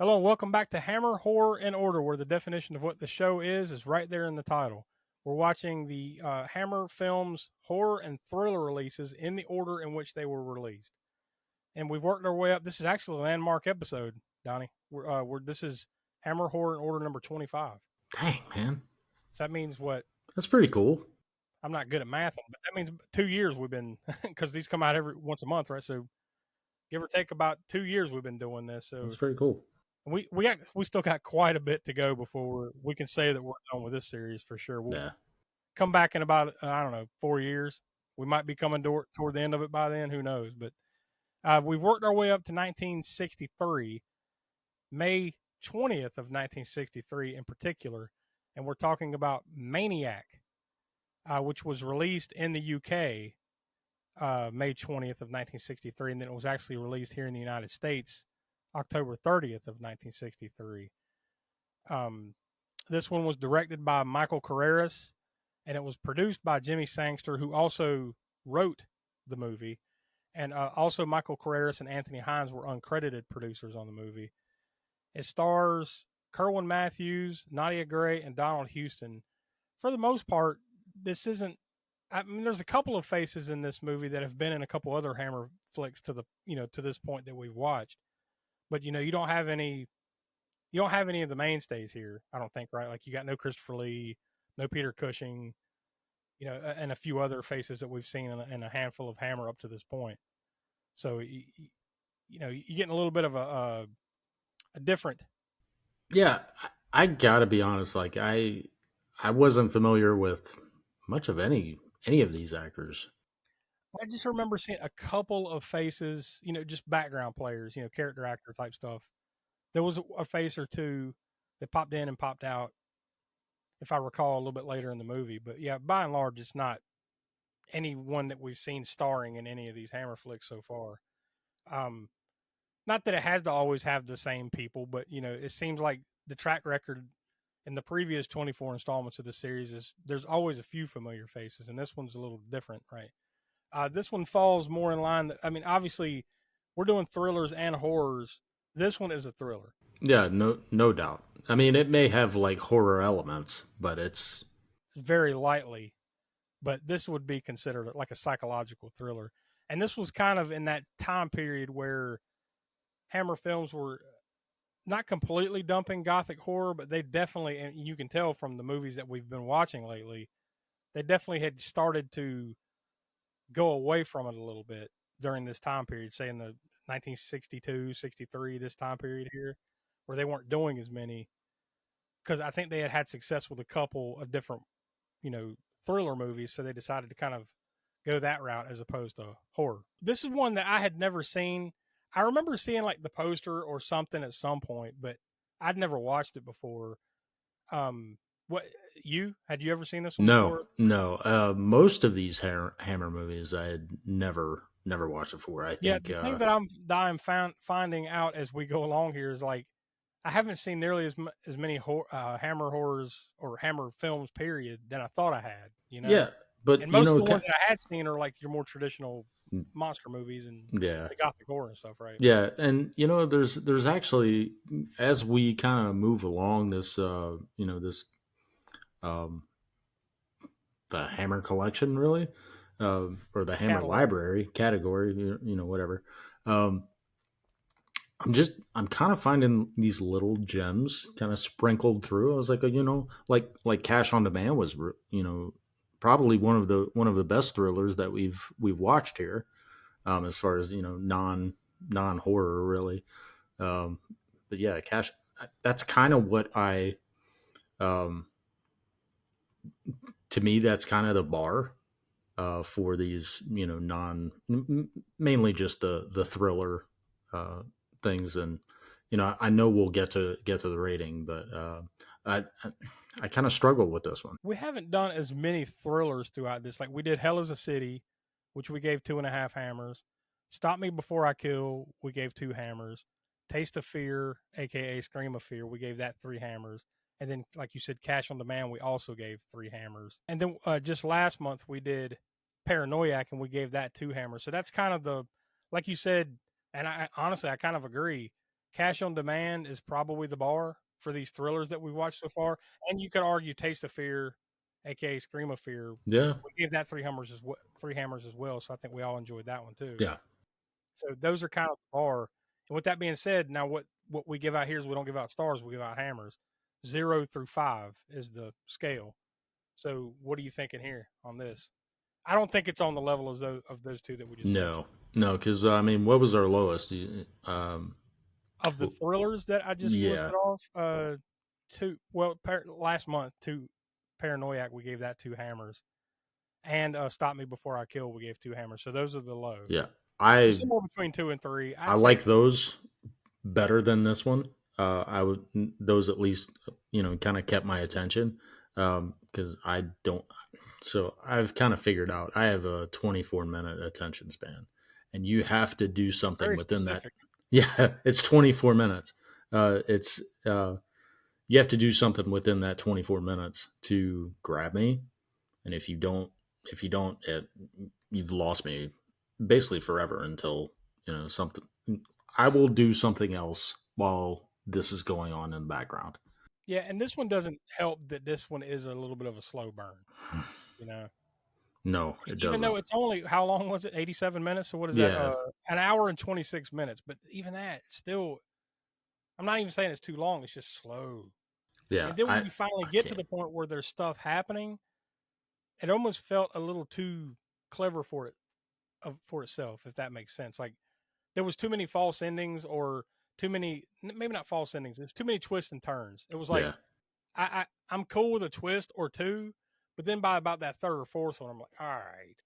Hello and welcome back to Hammer Horror in Order, where the definition of what the show is right there in the title. We're watching the Hammer Films horror and thriller releases in the order in which they were released, and we've worked our way up. This is actually a landmark episode, Donnie. This is Hammer Horror in Order number 25. Dang, man. So that means what? That's pretty cool. I'm not good at math, but that means 2 years we've been because these come out every once a month, right? So give or take about 2 years we've been doing this. So That's pretty cool. we still got quite a bit to go before we can say that we're done with this series for sure. We'll come back in about I don't know 4 years. We might be coming toward the end of it by then. Who knows? But we've worked our way up to 1963, May 20th of 1963 in particular, and we're talking about Maniac, which was released in the UK May 20th of 1963, and then it was actually released here in the United States October 30th of 1963. This one was directed by Michael Carreras, and it was produced by Jimmy Sangster, who also wrote the movie. And also Michael Carreras and Anthony Hines were uncredited producers on the movie. It stars Kerwin Mathews, Nadia Gray, and Donald Houston. For the most part, this isn't. I mean, there's a couple of faces in this movie that have been in a couple other Hammer flicks to this point that we've watched. But you don't have any of the mainstays here, I don't think, right? Like you got no Christopher Lee, no Peter Cushing, and a few other faces that we've seen in a handful of Hammer up to this point. So you're getting a little bit of a different. Yeah, I gotta be honest. Like I wasn't familiar with much of any of these actors. I just remember seeing a couple of faces, just background players, character actor type stuff. There was a face or two that popped in and popped out, if I recall, a little bit later in the movie. But yeah, by and large, it's not anyone that we've seen starring in any of these Hammer flicks so far. Not that it has to always have the same people, but it seems like the track record in the previous 24 installments of the series is there's always a few familiar faces, and this one's a little different, right? This one falls more in line. I mean, obviously, we're doing thrillers and horrors. This one is a thriller. Yeah, no doubt. I mean, it may have like horror elements, but it's very lightly. But this would be considered like a psychological thriller. And this was kind of in that time period where Hammer Films were not completely dumping gothic horror, but they definitely, and you can tell from the movies that we've been watching lately, they definitely had started to go away from it a little bit during this time period, say in the 1962, 63, this time period here, where they weren't doing as many, because I think they had success with a couple of different, thriller movies, so they decided to kind of go that route as opposed to horror. This is one that I had never seen. I remember seeing like the poster or something at some point, but I'd never watched it before. Had you ever seen this one before? No. Most of these Hammer movies I had never watched before. I think the thing that I'm finding out as we go along here is like I haven't seen nearly as many Hammer horrors or Hammer films period than I thought I had. Yeah, but and most of the ones that I had seen are like your more traditional monster movies and the gothic horror and stuff, right? Yeah, and there's actually, as we kind of move along this the Hammer collection, really, or the Hammer library category, whatever. I'm kind of finding these little gems kind of sprinkled through. I was like, like Cash on Demand was, probably one of the best thrillers that we've watched here, as far as non horror really. But yeah, Cash. That's kind of what I. To me, that's kind of the bar for these, mainly just the thriller things, and I know we'll get to the rating, but I kind of struggle with this one. We haven't done as many thrillers throughout this. Like we did Hell is a City, which we gave 2.5 hammers. Stop Me Before I Kill, we gave 2 hammers. Taste of Fear, aka Scream of Fear, we gave that 3 hammers. And then, like you said, Cash on Demand, we also gave 3 hammers. And then just last month, we did Paranoiac, and we gave that 2 hammers. So that's kind of like you said, and I honestly, I kind of agree. Cash on Demand is probably the bar for these thrillers that we've watched so far. And you could argue Taste of Fear, aka Scream of Fear. Yeah. We gave that three hammers as well. So I think we all enjoyed that one too. Yeah. So those are kind of the bar. And with that being said, now what we give out here is we don't give out stars, we give out hammers. 0 through 5 is the scale. So what are you thinking here on this? I don't think it's on the level of those two that we just mentioned. No, because I mean, what was our lowest? Of the thrillers that I just listed off, two. Well, last month, two Paranoiac, we gave that 2 hammers, and Stop Me Before I Kill, we gave 2 hammers. So those are the low. Yeah, somewhere between 2 and 3. I like those better than this one. I would those at least kind of kept my attention because I don't. So I've kind of figured out I have a 24-minute attention span, and you have to do something Very within specific. that. Yeah, it's 24 minutes. You have to do something within that 24 minutes to grab me, and if you don't, you've lost me basically forever until something. I will do something else while this is going on in the background. Yeah, and this one doesn't help that this one is a little bit of a slow burn. No, it doesn't. Even though it's only, how long was it? 87 minutes? So what is that? An hour and 26 minutes. But even that, still, I'm not even saying it's too long. It's just slow. Yeah. And then when you finally get to the point where there's stuff happening, it almost felt a little too clever for itself, if that makes sense. Like there was too many false endings or too many, maybe not false endings. There's too many twists and turns. It was like, I'm cool with a twist or two, but then by about that third or fourth one, I'm like, all right.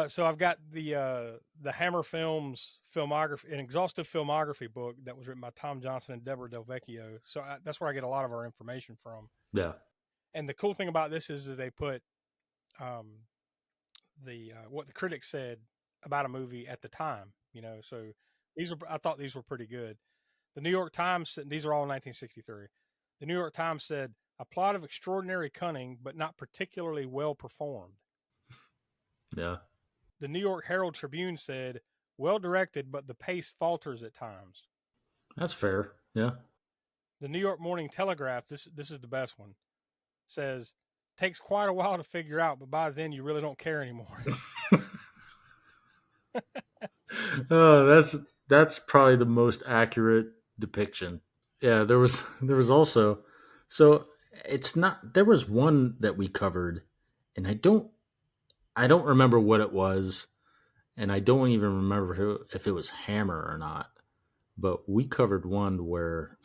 So I've got the Hammer Films filmography, an exhaustive filmography book that was written by Tom Johnson and Deborah Del Vecchio. So that's where I get a lot of our information from. Yeah. And the cool thing about this is that they put what the critics said about a movie at the time. So I thought these were pretty good. The New York Times, these are all 1963. The New York Times said, a plot of extraordinary cunning, but not particularly well performed. Yeah. The New York Herald Tribune said, well directed, but the pace falters at times. That's fair. Yeah. The New York Morning Telegraph, this is the best one, says, takes quite a while to figure out, but by then you really don't care anymore. Oh, that's probably the most accurate depiction. Yeah, there was also, so it's not, there was one that we covered, and I don't remember what it was, and I don't even remember if it was Hammer or not. But we covered one where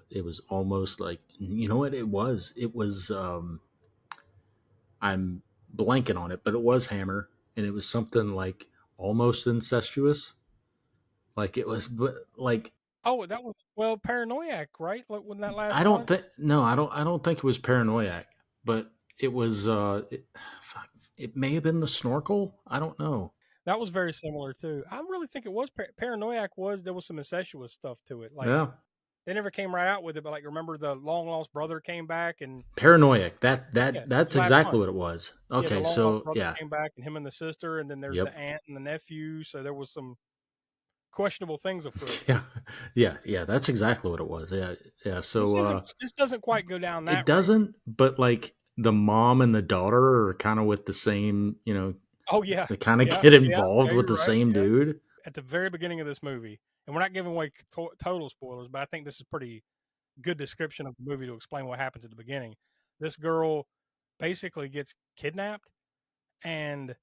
it was almost like, you know what it was? It was I'm blanking on it, but it was Hammer, and it was something like almost incestuous. Like it was, but like, oh, that was, well, Paranoiac, right? Like when that last I don't think I don't think it was Paranoiac, but it was it may have been the Snorkel. I don't know. That was very similar too. I really think it was Paranoiac. There was some incestuous stuff to it. Like, yeah, they never came right out with it, but like, remember the long lost brother came back and Paranoiac. That's exactly what it was. Okay, so came back and him and the sister, and then there's the aunt and the nephew. So there was some questionable things afoot. Yeah. That's exactly what it was. Yeah. So this doesn't quite go down that. It doesn't, but like the mom and the daughter are kind of with the same, Oh yeah, they kind of get involved with the same dude at the very beginning of this movie. And we're not giving away total spoilers, but I think this is pretty good description of the movie to explain what happens at the beginning. This girl basically gets kidnapped and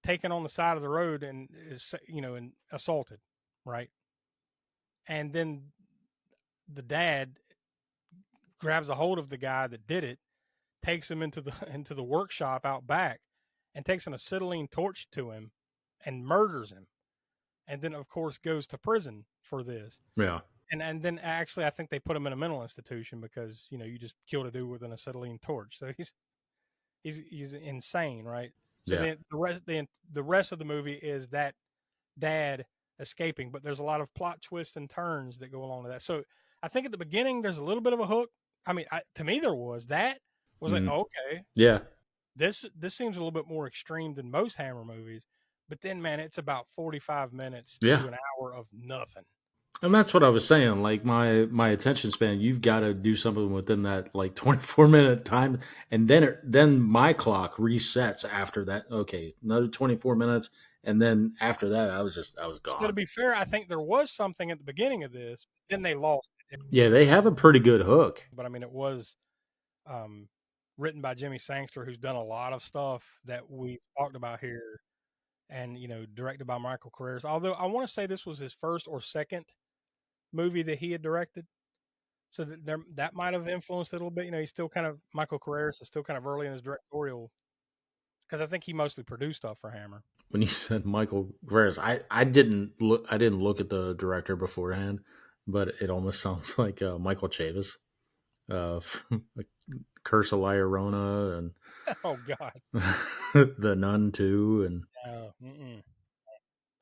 taken on the side of the road and is, and assaulted, right? And then the dad grabs a hold of the guy that did it, takes him into the workshop out back, and takes an acetylene torch to him and murders him. And then, of course, goes to prison for this. Yeah. And then actually, I think they put him in a mental institution because, you just killed a dude with an acetylene torch. So he's insane, right? So then the rest of the movie is that dad escaping, but there's a lot of plot twists and turns that go along with that. So I think at the beginning, there's a little bit of a hook. I mean, to me, there was. That was like, okay. Yeah. This seems a little bit more extreme than most Hammer movies, but then, man, it's about 45 minutes to an hour of nothing. And that's what I was saying. Like my attention span, you've got to do something within that like 24-minute time, and then my clock resets after that. Okay, another 24 minutes, and then after that, I was So to gone. be fair, I think there was something at the beginning of this, then they lost it. Yeah, they have a pretty good hook. But I mean, it was um, written by Jimmy Sangster, who's done a lot of stuff that we've talked about here, and directed by Michael Carreras. Although I want to say this was his first or second movie that he had directed, so that might have influenced it a little bit. He's still kind of Michael Carreras is still kind of early in his directorial because I think he mostly produced stuff for Hammer. When you said Michael Carreras, I didn't look at the director beforehand, but it almost sounds like Michael Chavis, uh, Curse of La Llorona, and Oh God, The Nun too, and no.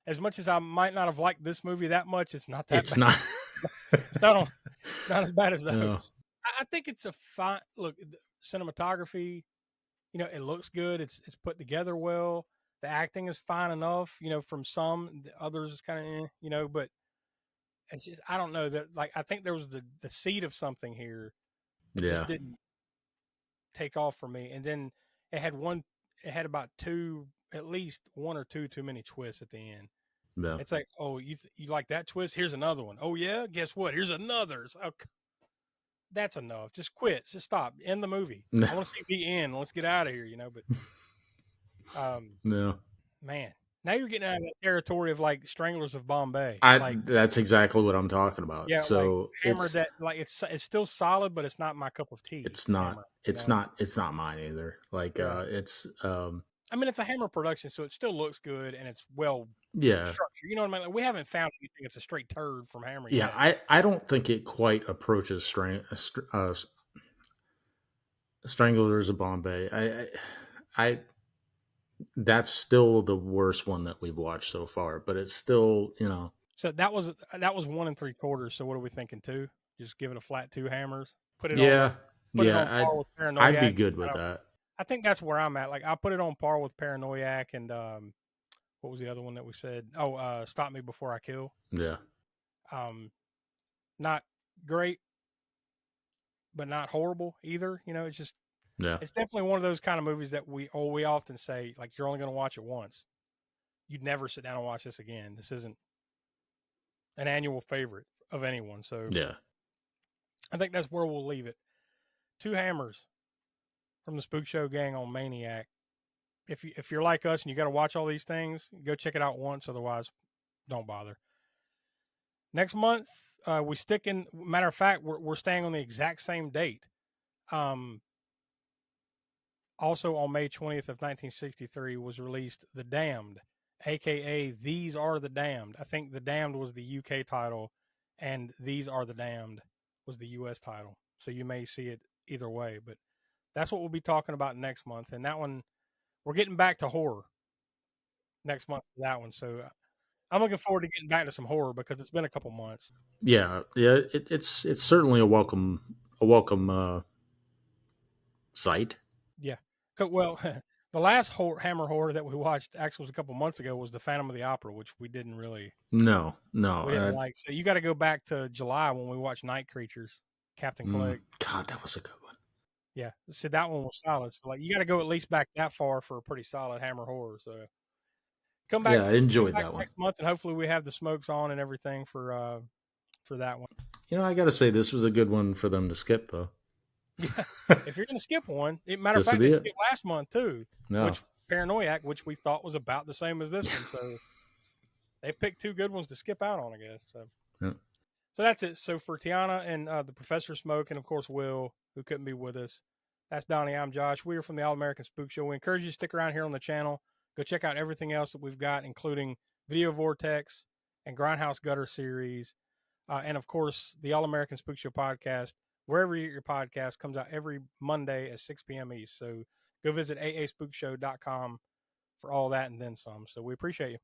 As much as I might not have liked this movie that much, it's not that it's bad. not. It's not as bad as those. No. I think it's a fine look. Cinematography, it looks good. It's put together well. The acting is fine enough. From some, the others is kind of but it's just I don't know that. Like I think there was the seed of something here that just Yeah. didn't take off for me. And then it had one. It had about two, at least one or two too many twists at the end. Yeah. It's like, oh, you like that twist? Here's another one. Oh yeah, guess what? Here's another. Oh, that's enough. Just quit. Just stop. End the movie. I want to see the end. Let's get out of here. But No. man, now you're getting out of that territory of like Stranglers of Bombay. That's exactly what I'm talking about. Yeah, like So Hammer. That like it's still solid, but it's not my cup of tea. it's not Hammer. it's not mine either. Like Yeah. it's I mean, it's a Hammer production, so it still looks good and it's well yeah. structured. You know what I mean? Like, we haven't found anything that's a straight turd from Hammer Yeah, yet. I don't think it quite approaches Stranglers of Bombay. I that's still the worst one that we've watched so far, but it's still, So that was 1 3/4. So what are we thinking? Two? Just give it a flat two hammers. Put it on yeah. par with I'd be Paranoiac. good with that. I think that's where I'm at. Like I'll put it on par with Paranoiac and what was the other one that we said? Oh, Stop Me Before I Kill. Yeah. Not great, but not horrible either. It's just Yeah. it's definitely one of those kind of movies that we often say like you're only going to watch it once. You'd never sit down and watch this again. This isn't an annual favorite of anyone. So Yeah. I think that's where we'll leave it. Two hammers from the Spook Show gang on Maniac. If you're like us and you got to watch all these things, go check it out once. Otherwise, don't bother. Next month, we stick in. Matter of fact, we're staying on the exact same date. Also on May 20th of 1963 was released The Damned, aka These Are the Damned. I think The Damned was the UK title, and These Are the Damned was the US title. So you may see it either way, but that's what we'll be talking about next month. And that one, we're getting back to horror next month for that one. So I'm looking forward to getting back to some horror because it's been a couple months. Yeah. Yeah. It's certainly a welcome sight. Yeah. Well, the last Hammer horror that we watched actually was a couple months ago was the Phantom of the Opera, which we didn't No. like. So you got to go back to July when we watched Night Creatures, Captain Clegg. God, that was a good one. Yeah, so that one was solid. So like you got to go at least back that far for a pretty solid Hammer horror. So come back. Yeah, I enjoyed that one next month, and hopefully we have the smokes on and everything for that one. I got to say this was a good one for them to skip though. Yeah, if you're going to skip one, matter of fact, they skipped last month too, which Paranoiac, which we thought was about the same as this one. So they picked two good ones to skip out on, I guess. So, So that's it. So for Tiana and the Professor Smoke, and of course Will, who couldn't be with us, that's Donnie. I'm Josh. We are from the All American Spook Show. We encourage you to stick around here on the channel. Go check out everything else that we've got, including Video Vortex and Grindhouse Gutter series, and of course the All American Spook Show podcast. Wherever you get your podcast, comes out every Monday at 6 p.m. East. So go visit aaspookshow.com for all that and then some. So we appreciate you.